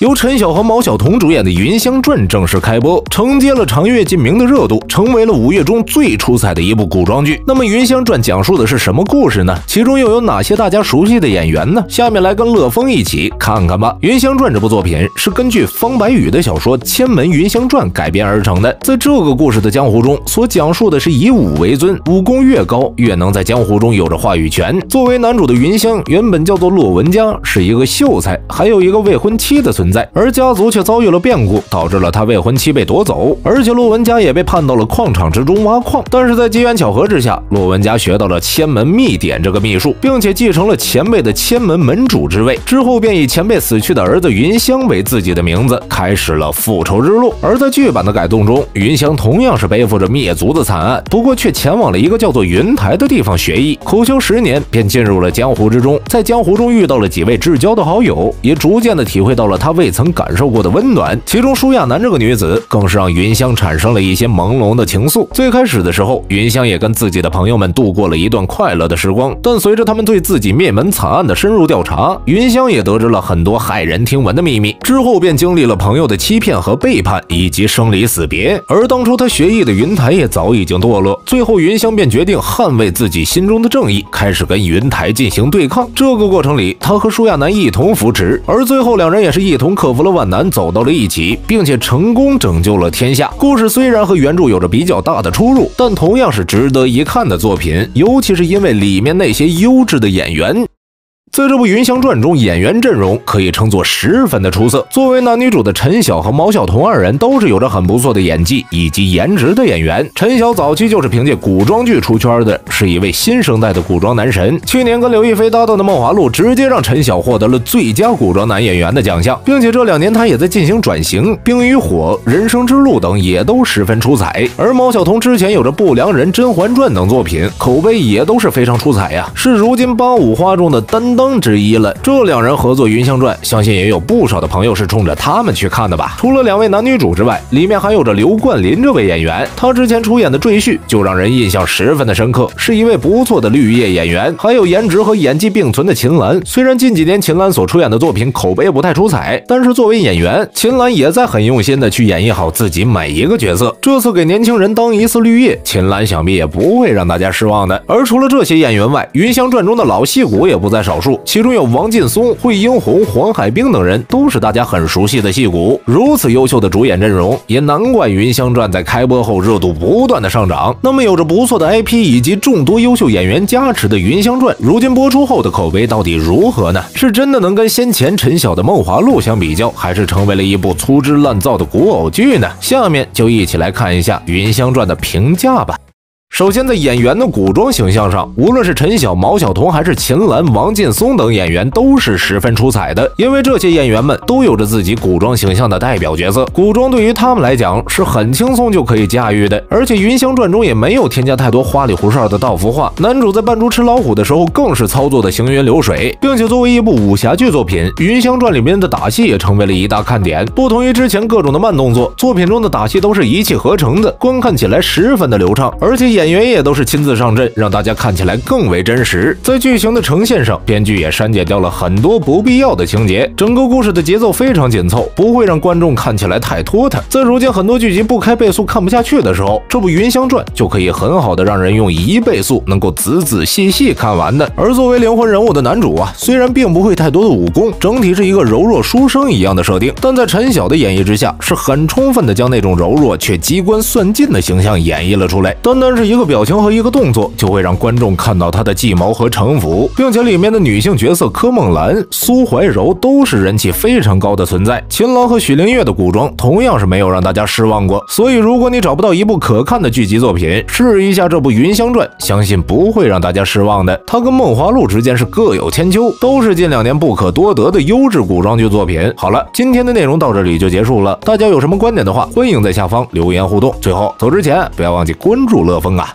由陈晓和毛晓彤主演的《云香传》正式开播，承接了长月烬明的热度，成为了5月中最出彩的一部古装剧。那么《云香传》讲述的是什么故事呢？其中又有哪些大家熟悉的演员呢？下面来跟乐风一起看看吧。《云香传》这部作品是根据方白宇的小说《千门云香传》改编而成的。在这个故事的江湖中，所讲述的是以武为尊，武功越高，越能在江湖中有着话语权。作为男主的云香，原本叫做骆文家，是一个秀才，还有一个未婚妻的存在，而家族却遭遇了变故，导致了他未婚妻被夺走，而且骆文家也被判到了矿场之中挖矿。但是在机缘巧合之下，骆文家学到了千门秘典这个秘术，并且继承了前辈的千门门主之位，之后便以前辈死去的儿子云香为自己的名字，开始了复仇之路。而在剧版的改动中，云香同样是背负着灭族的惨案，不过却前往了一个叫做云台的地方学艺，苦修10年，便进入了江湖之中。在江湖中遇到了几位至交的好友，也逐渐的体会到了他未曾感受过的温暖。其中舒亚楠这个女子更是让云香产生了一些朦胧的情愫。最开始的时候，云香也跟自己的朋友们度过了一段快乐的时光，但随着他们对自己灭门惨案的深入调查，云香也得知了很多骇人听闻的秘密，之后便经历了朋友的欺骗和背叛，以及生离死别。而当初他学艺的云台也早已经堕落，最后云香便决定捍卫自己心中的正义，开始跟云台进行对抗。这个过程里，他和舒亚楠一同扶持，而最后两人也是一同克服了万难，走到了一起，并且成功拯救了天下。故事虽然和原著有着比较大的出入，但同样是值得一看的作品，尤其是因为里面那些优质的演员。在这部《云香传》中，演员阵容可以称作十分的出色。作为男女主的陈晓和毛晓彤二人都是有着很不错的演技以及颜值的演员。陈晓早期就是凭借古装剧出圈的，是一位新生代的古装男神。去年跟刘亦菲搭档的《梦华录》直接让陈晓获得了最佳古装男演员的奖项，并且这2年他也在进行转型，《冰与火》《人生之路》等也都十分出彩。而毛晓彤之前有着《不良人》《甄嬛传》等作品，口碑也都是非常出彩呀，是如今85花中的担当之一了。这2人合作《云香传》，相信也有不少的朋友是冲着他们去看的吧。除了2位男女主之外，里面还有着刘冠霖这位演员，他之前出演的《赘婿》就让人印象十分的深刻，是一位不错的绿叶演员。还有颜值和演技并存的秦岚，虽然近几年秦岚所出演的作品口碑不太出彩，但是作为演员，秦岚也在很用心的去演绎好自己每一个角色。这次给年轻人当一次绿叶，秦岚想必也不会让大家失望的。而除了这些演员外，《云香传》中的老戏骨也不在少数，其中有王劲松、惠英红、黄海冰等人，都是大家很熟悉的戏骨。如此优秀的主演阵容，也难怪《云香传》在开播后热度不断的上涨。那么有着不错的 IP 以及众多优秀演员加持的《云香传》，如今播出后的口碑到底如何呢？是真的能跟先前陈晓的《梦华录》相比较，还是成为了一部粗制滥造的古偶剧呢？下面就一起来看一下《云香传》的评价吧。首先，在演员的古装形象上，无论是陈晓、毛晓彤还是秦岚、王劲松等演员都是十分出彩的，因为这些演员们都有着自己古装形象的代表角色，古装对于他们来讲是很轻松就可以驾驭的。而且《云香传》中也没有添加太多花里胡哨的道服化，男主在扮猪吃老虎的时候更是操作的行云流水，并且作为一部武侠剧作品，《云香传》里面的打戏也成为了一大看点。不同于之前各种的慢动作，作品中的打戏都是一气呵成的，观看起来十分的流畅，而且演员也都是亲自上阵，让大家看起来更为真实。在剧情的呈现上，编剧也删减掉了很多不必要的情节，整个故事的节奏非常紧凑，不会让观众看起来太拖沓。在如今很多剧集不开倍速看不下去的时候，这部《云香传》就可以很好的让人用1倍速能够仔仔细细看完的。而作为灵魂人物的男主啊，虽然并不会太多的武功，整体是一个柔弱书生一样的设定，但在陈晓的演绎之下，是很充分的将那种柔弱却机关算尽的形象演绎了出来。单单是一个表情和一个动作，就会让观众看到他的计谋和城府，并且里面的女性角色柯梦兰、苏怀柔都是人气非常高的存在。秦岚和许灵月的古装同样是没有让大家失望过，所以如果你找不到一部可看的剧集作品，试一下这部《云香传》，相信不会让大家失望的。它跟《梦华录》之间是各有千秋，都是近2年不可多得的优质古装剧作品。好了，今天的内容到这里就结束了，大家有什么观点的话，欢迎在下方留言互动。最后走之前，不要忘记关注乐风啊！